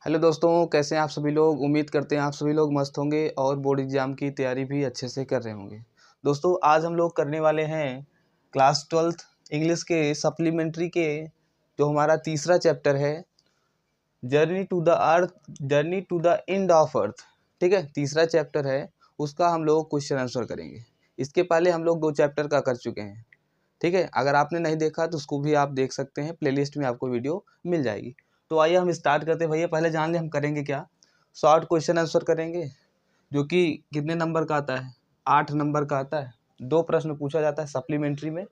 Hello दोस्तों, कैसे हैं आप सभी लोग। उम्मीद करते हैं आप सभी लोग मस्त होंगे और बोर्ड एग्ज़ाम की तैयारी भी अच्छे से कर रहे होंगे। दोस्तों, आज हम लोग करने वाले हैं क्लास 12th इंग्लिश के सप्लीमेंट्री के जो हमारा तीसरा चैप्टर है, journey to the end of earth. ठीक है, तीसरा चैप्टर है, उसका हम लोग क्वेश्चन आंसर करेंगे। इसके पहले हम लोग 2 चैप्टर का कर चुके हैं। ठीक है, अगर आपने नहीं देखा तो उसको भी आप देख सकते हैं, प्लेलिस्ट में आपको वीडियो मिल जाएगी। तो आइए हम स्टार्ट करते हैं। भैया पहले जान ले हम करेंगे क्या। शॉर्ट क्वेश्चन आंसर करेंगे, जो कि कितने नंबर का आता है, 8 नंबर का आता है। 2 प्रश्न पूछा जाता है सप्लीमेंट्री में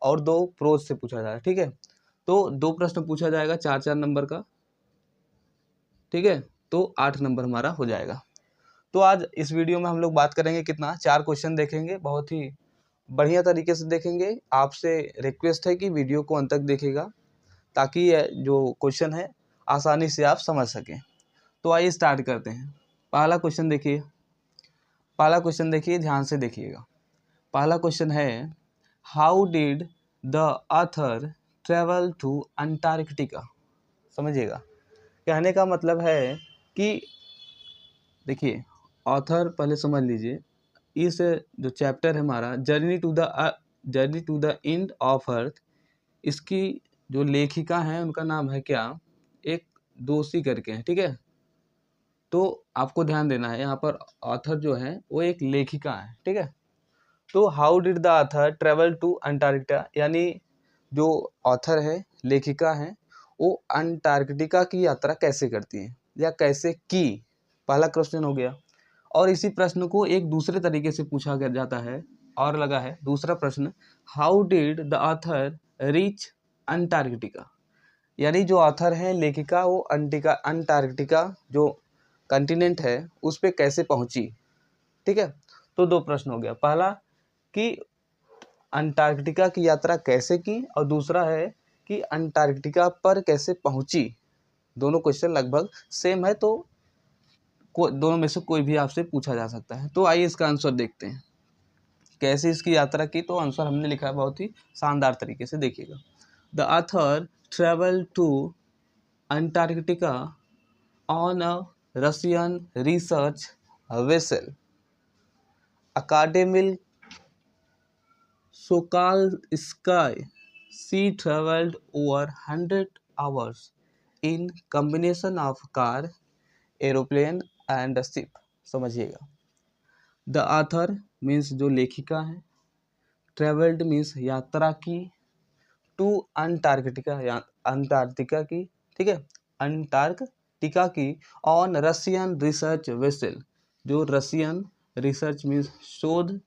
और 2 प्रोज से पूछा जाता है। ठीक है, तो 2 प्रश्न पूछा जाएगा 4-4 नंबर का। ठीक है, तो 8 नंबर हमारा हो जाएगा। तो आज इस वीडियो में हम लोग बात करेंगे कितना, 4 क्वेश्चन देखेंगे, बहुत ही बढ़िया तरीके से देखेंगे। आपसे रिक्वेस्ट है कि वीडियो को अंत तक देखिएगा, ताकि ये जो क्वेश्चन है आसानी से आप समझ सकें। तो आइए स्टार्ट करते हैं। पहला क्वेश्चन देखिए, ध्यान से देखिएगा। पहला क्वेश्चन है, how did the author travel to Antarctica. समझिएगा, कहने का मतलब है कि देखिए, ऑथर पहले समझ लीजिए। इस जो चैप्टर है हमारा journey to the end of earth, इसकी जो लेखिका हैं उनका नाम है क्या, एक दोषी करके है। ठीक है, तो आपको ध्यान देना है, यहाँ पर ऑथर जो है वो एक लेखिका है। ठीक है, तो how did the author travel to Antarctica, यानी जो ऑथर है, लेखिका है, वो अंटार्कटिका की यात्रा कैसे करती है या कैसे की। पहला क्वेश्चन हो गया। और इसी प्रश्न को एक दूसरे तरीके से पूछा गया जाता है और लगा है दूसरा प्रश्न, how did the author reach Antarctica, यानी जो ऑथर है, लेखिका, वो अंटार्कटिका जो कॉन्टिनेंट है उस पे कैसे पहुंची। ठीक है, तो 2 प्रश्न हो गया। पहला कि अंटार्कटिका की यात्रा कैसे की, और दूसरा है कि अंटार्कटिका पर कैसे पहुंची। दोनों क्वेश्चन लगभग सेम है, तो दोनों में से कोई भी आपसे पूछा जा सकता है। तो आइए इसका आंसर देखते हैं, कैसे इसकी यात्रा की। तो आंसर हमने लिखा है बहुत ही शानदार तरीके से, देखिएगा। The author travel to Antarctica on a Russian research vessel Akademik Sokolsky. She traveled over 100 hours in combination of car, aeroplane and ship. समझिएगा, द ऑथर मीन्स जो लेखिका है, ट्रेवल्ड मीन्स यात्रा की, टू अंटार्कटिका या अंटार्कटिका की। ठीक है, अंटार्कटिका की, ऑन रशियन रिसर्च वेसल, जो रशियन रिसर्च मीन्स शोध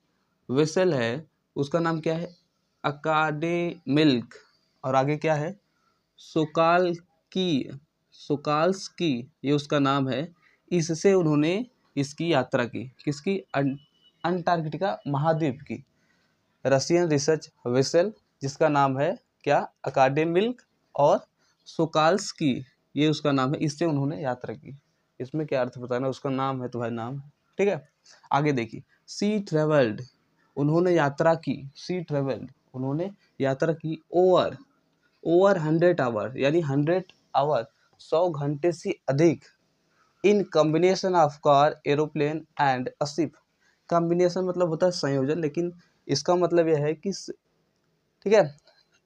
वेसल है, उसका नाम क्या है, अकाडेमिक। और आगे क्या है, सोकाल्स्की, ये उसका नाम है। इससे उन्होंने इसकी यात्रा की, किसकी, अंटार्कटिका महाद्वीप की। रशियन रिसर्च वेसल जिसका नाम है क्या, अकाडेमिक, और सोकाल्स्की ये उसका नाम है, इससे उन्होंने यात्रा की। इसमें क्या अर्थ बताना, उसका नाम है तो भाई नाम है। ठीक है, आगे देखिए, सी ट्रेवल्ड, उन्होंने यात्रा की, सी ट्रेवल्ड उन्होंने यात्रा की, ओवर 100 आवर, यानी 100 आवर 100 घंटे से अधिक, in combination of car, aeroplane and a ship. Combination मतलब होता है संयोजन, लेकिन इसका मतलब यह है कि ठीक है,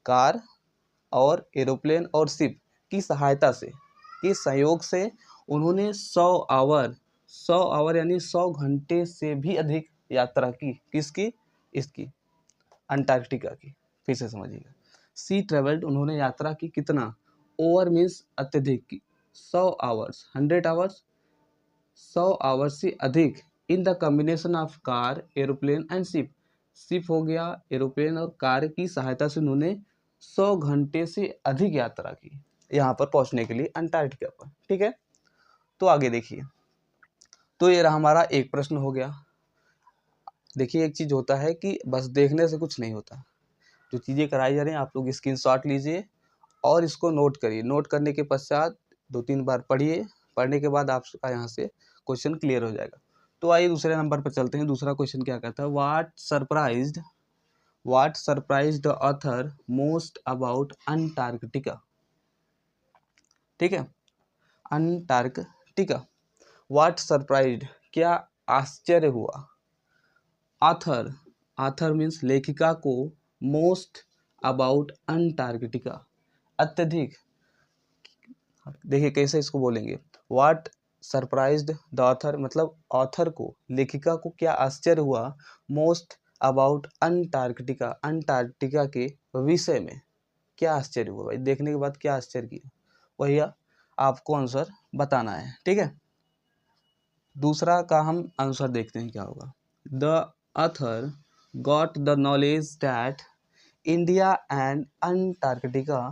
कार और एरोप्लेन और शिप की सहायता से, की सहयोग से उन्होंने 100 आवर यानी 100 घंटे से भी अधिक यात्रा की। किसकी, इसकी, अंटार्कटिका की। फिर से समझिएगा, सी ट्रेवल्ड उन्होंने यात्रा की, कितना, ओवर मीन्स अत्यधिक की, 100 आवर्स, 100 आवर्स, 100 आवर्स से अधिक, in the combination of car, aeroplane and ship, ship हो गया, एरोप्लेन और कार की सहायता से उन्होंने 100 घंटे से अधिक यात्रा की यहाँ पर पहुँचने के लिए, अंटार्कटिका पर। ठीक है, तो आगे देखिए। तो ये रहा हमारा एक प्रश्न हो गया। देखिए, एक चीज़ होता है कि बस देखने से कुछ नहीं होता, जो चीज़ें कराई जा रही हैं आप लोग स्क्रीनशॉट लीजिए और इसको नोट करिए। नोट करने के पश्चात 2-3 बार पढ़िए, पढ़ने के बाद आपका यहाँ से क्वेश्चन क्लियर हो जाएगा। तो आइए दूसरे नंबर पर चलते हैं। दूसरा क्वेश्चन क्या कहता है, what surprised the author most about Antarctica. ठीक है, अंटार्कटिका। व्हाट सरप्राइज्ड, क्या आश्चर्य हुआ। ऑथर, ऑथर मीन्स लेखिका को, मोस्ट अबाउट अंटार्कटिका, अत्यधिक। देखिए कैसे इसको बोलेंगे, व्हाट सरप्राइज्ड द ऑथर मतलब ऑथर को, लेखिका को क्या आश्चर्य हुआ, मोस्ट अबाउट अंटार्कटिका, अंटार्कटिका के विषय में क्या आश्चर्य हुआ। भाई देखने के बाद क्या आश्चर्य किया वही आपको आंसर बताना है, ठीक है। दूसरा का हम आंसर देखते हैं क्या होगा। The author got the knowledge that India and Antarctica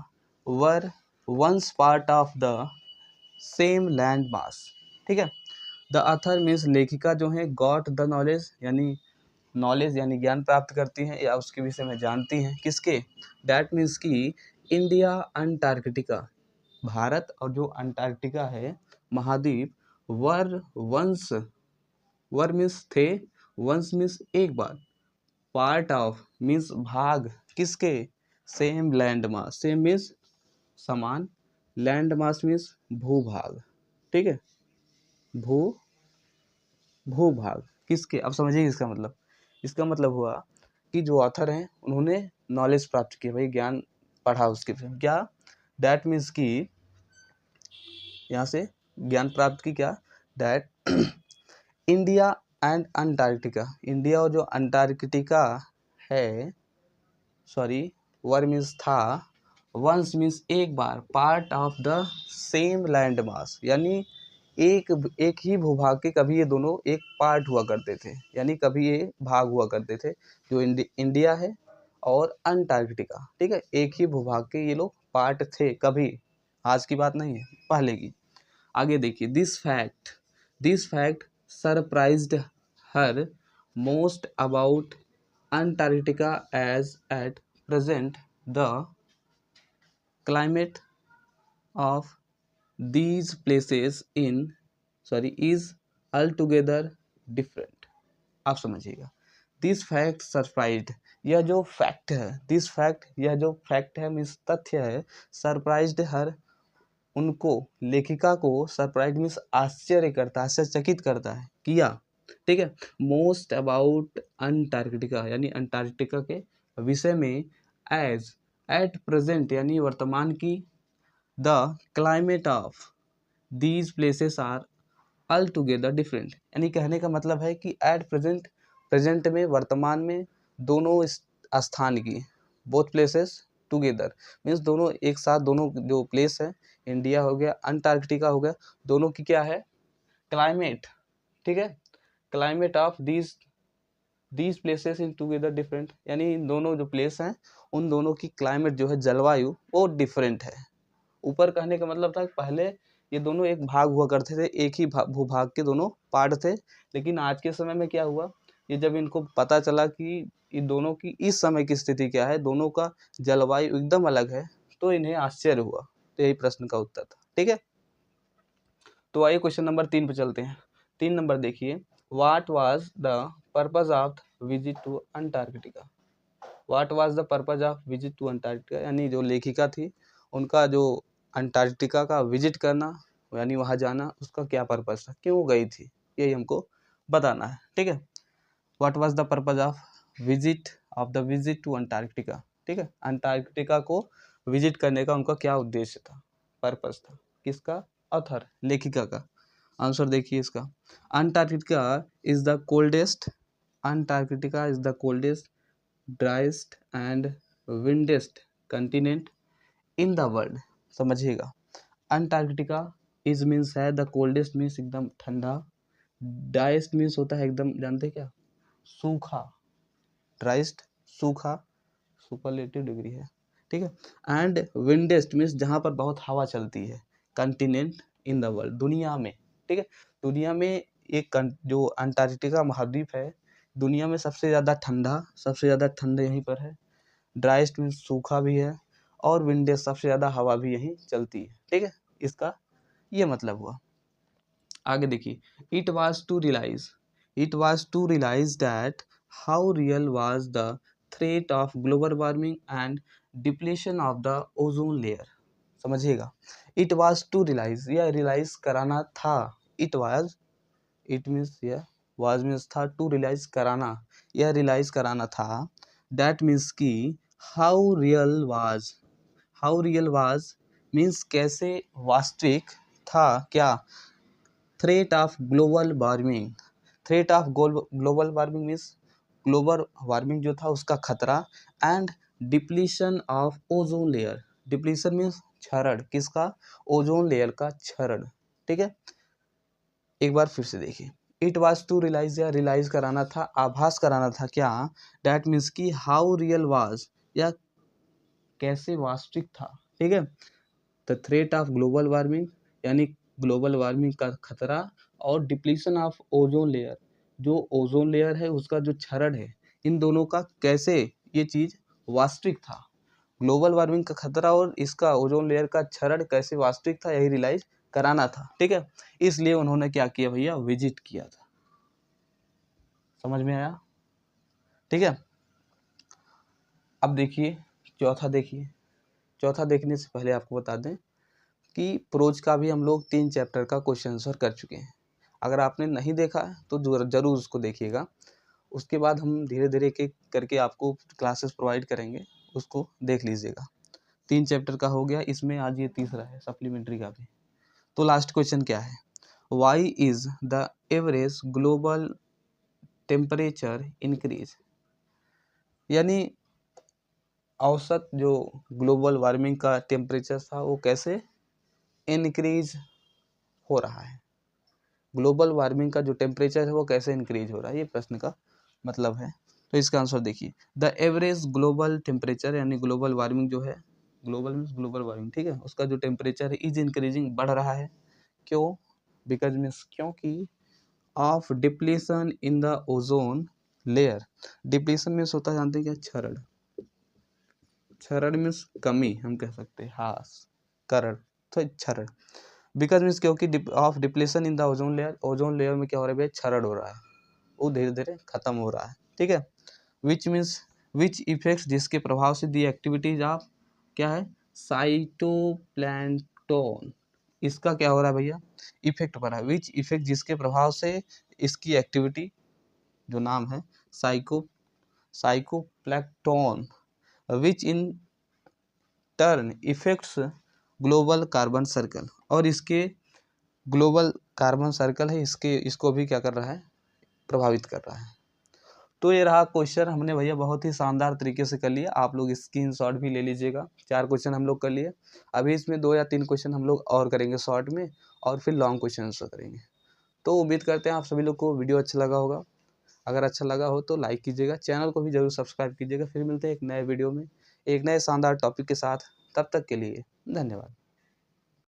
were once part of the same land mass, ठीक है। द ऑथर मीन्स लेखिका जो है, गॉट द नॉलेज यानी नॉलेज यानी ज्ञान प्राप्त करती हैं या उसके विषय में जानती हैं, किसके, डैट मीन्स की इंडिया अंटार्कटिका, भारत और जो अंटार्कटिका है महाद्वीप, वर वंस, वर मीन्स थे, वंस मीन्स एक बार, पार्ट ऑफ मीन्स भाग, किसके, सेम लैंड मास, सेम मीन्स समान, लैंड मास मीन्स भूभाग, ठीक है, भू भूभाग किसके। अब समझिए इसका मतलब, इसका मतलब हुआ कि जो ऑथर हैं उन्होंने नॉलेज प्राप्त की, भाई ज्ञान पढ़ा उसके विषय में, क्या, डैट मीन्स की यहाँ से ज्ञान प्राप्त की, क्या, that India and Antarctica, India और जो अंटार्कटिका है, सॉरी वर मीन्स था, वंस मीन्स एक बार, part of the same land mass यानी एक ही भूभाग के कभी ये दोनों एक पार्ट हुआ करते थे, यानी कभी ये भाग हुआ करते थे, जो इंडिया है और अंटार्कटिका, ठीक है, एक ही भूभाग के ये लोग पार्ट थे कभी, आज की बात नहीं है, पहले की। आगे देखिए, this fact surprised her most about Antarctica as at present the climate of these places is altogether different। आप समझिएगा, दिस फैक्ट सरप्राइज्ड, यह जो फैक्ट है, दिस फैक्ट यह जो फैक्ट है मीन्स तथ्य है, सरप्राइज्ड हर उनको, लेखिका को, सरप्राइज मीन्स आश्चर्य करता है, आश्चर्यचकित करता है, किया, ठीक है, मोस्ट अबाउट अंटार्कटिका यानी अंटार्कटिका के विषय में, एज एट प्रेजेंट यानी वर्तमान की, the climate of these places are all together different, यानी कहने का मतलब है कि एट प्रेजेंट, प्रेजेंट में, वर्तमान में, दोनों स्थान की, बोथ प्लेसेस टुगेदर मीन्स दोनों एक साथ, दोनों जो प्लेस है, इंडिया हो गया अंटार्कटिका हो गया, दोनों की क्या है, क्लाइमेट, ठीक है, climate of these places in together different, यानी इन दोनों जो प्लेस हैं उन दोनों की क्लाइमेट जो है, जलवायु वो डिफरेंट है। ऊपर कहने का मतलब था पहले ये दोनों एक भाग हुआ करते थे, एक ही भूभाग के दोनों पार्ट थे, लेकिन आज के समय में क्या हुआ, ये जब इनको पता चला कि इन दोनों की इस समय की स्थिति क्या है, दोनों का जलवायु एकदम अलग है, तो इन्हें आश्चर्य हुआ। तो यही प्रश्न का उत्तर था, ठीक है। तो आइए क्वेश्चन नंबर 3 पे चलते हैं। 3 नंबर देखिए, what was the purpose of visit to Antarctica. What was the purpose of visit to Antarctica, यानी जो लेखिका थी उनका जो अंटार्कटिका का विजिट करना यानी वहाँ जाना, उसका क्या पर्पज था, क्यों गई थी, यही हमको बताना है, ठीक है। What was the purpose of visit to Antarctica, ठीक है, अंटार्कटिका को विजिट करने का उनका क्या उद्देश्य था, पर्पज था, किसका, ऑथर लेखिका का। आंसर देखिए इसका, Antarctica is the coldest, Antarctica is the coldest, driest and windiest continent in the world. समझिएगा, अंटार्कटिका इज मीन्स है, द कोल्डेस्ट मीन्स एकदम ठंडा, ड्राइस्ट मीन्स होता है एकदम, जानते हैं क्या, सूखा, ड्राइस्ट सूखा, सुपरलेटिव डिग्री है, ठीक है, एंड विंडेस्ट मीन्स जहाँ पर बहुत हवा चलती है, कंटिनेंट इन द वर्ल्ड दुनिया में, ठीक है, दुनिया में एक जो अंटार्कटिका महाद्वीप है, दुनिया में सबसे ज़्यादा ठंडा यहीं पर है, ड्राइस्ट मीन्स सूखा भी है, और विंडेज सबसे ज़्यादा हवा भी यहीं चलती है, ठीक है, इसका ये मतलब हुआ। आगे देखिए, it was to realise that how real was the threat of global warming and depletion of the ozone layer. समझिएगा। इट वाज टू रियलाइज, यह रियलाइज कराना था। इट वाज, इट मीन्स यह, वाज मीन्स था, टू रियलाइज कराना, यह realise कराना था। दैट मीन्स कि how real was, how real was means कैसे वास्तविक था क्या, threat of global warming, threat of global warming means global warming जो था उसका खतरा, and depletion of ozone layer, depletion means क्षरण, किसका, ओजोन लेयर का क्षरण। ठीक है, एक बार फिर से देखिए। इट वाज टू रियलाइज, या रियलाइज कराना था, आभास कराना था क्या, डैट मीन्स की हाउ रियल वाज, या कैसे वास्तविक था। ठीक है, the threat of global warming यानी ग्लोबल वार्मिंग का खतरा, और डिप्लीशन ऑफ ओजोन लेयर, जो ओजोन लेयर है उसका जो क्षरण है, इन दोनों का कैसे ये चीज वास्तविक था। ग्लोबल वार्मिंग का खतरा और इसका ओजोन लेयर का क्षरण कैसे वास्तविक था, यही रियलाइज कराना था। ठीक है, इसलिए उन्होंने क्या किया भैया, विजिट किया था। समझ में आया? ठीक है, अब देखिए चौथा, देखिए चौथा देखने से पहले आपको बता दें कि प्रोज का भी हम लोग 3 चैप्टर का क्वेश्चन आंसर कर चुके हैं। अगर आपने नहीं देखा है तो जरूर उसको देखिएगा। उसके बाद हम धीरे धीरे एक एक करके आपको क्लासेस प्रोवाइड करेंगे, उसको देख लीजिएगा। 3 चैप्टर का हो गया, इसमें आज ये तीसरा है सप्लीमेंट्री का भी। तो लास्ट क्वेश्चन क्या है, why is the average global temperature increase, यानी औसत जो ग्लोबल वार्मिंग का टेम्परेचर था वो कैसे इंक्रीज हो रहा है, ग्लोबल वार्मिंग का जो टेम्परेचर है वो कैसे इंक्रीज हो रहा है, ये प्रश्न का मतलब है। तो इसका आंसर देखिए, द एवरेज ग्लोबल टेम्परेचर यानी ग्लोबल वार्मिंग जो है, ग्लोबल मीन्स ग्लोबल वार्मिंग, ठीक है, उसका जो टेम्परेचर है इज इंक्रीजिंग, बढ़ रहा है। क्यों, बिकॉज मीन्स क्योंकि of depletion in the ozone layer, depletion means होता है जानते हैं क्या, क्षरण, क्षरण मीन्स कमी हम कह सकते हैं, ह्रास, करण, तो क्षरण, बिकॉज मीन्स क्योंकि of depletion in the ozone layer, ozone layer में क्या हो रहा है भैया, क्षरण हो रहा है, वो धीरे धीरे खत्म हो रहा है। ठीक है, विच मीन्स विच इफेक्ट्स, जिसके प्रभाव से दी एक्टिविटीज ऑफ क्या है, साइटोप्लैंक्टन, इसका क्या हो रहा है भैया, इफेक्ट पड़ा है। विच इफेक्ट, जिसके प्रभाव से इसकी एक्टिविटी जो नाम है phytoplankton, which in turn effects global carbon circle, और इसके ग्लोबल कार्बन सर्कल है इसको भी क्या कर रहा है, प्रभावित कर रहा है। तो ये रहा क्वेश्चन, हमने भैया बहुत ही शानदार तरीके से कर लिया, आप लोग स्क्रीनशॉट भी ले लीजिएगा। 4 क्वेश्चन हम लोग कर लिए, अभी इसमें 2 या 3 क्वेश्चन हम लोग और करेंगे शॉर्ट में, और फिर लॉन्ग क्वेश्चन आंसर करेंगे। तो उम्मीद करते हैं आप सभी लोग को वीडियो अच्छा लगा होगा। अगर अच्छा लगा हो तो लाइक कीजिएगा, चैनल को भी जरूर सब्सक्राइब कीजिएगा। फिर मिलते हैं एक नए वीडियो में एक नए शानदार टॉपिक के साथ, तब तक के लिए धन्यवाद।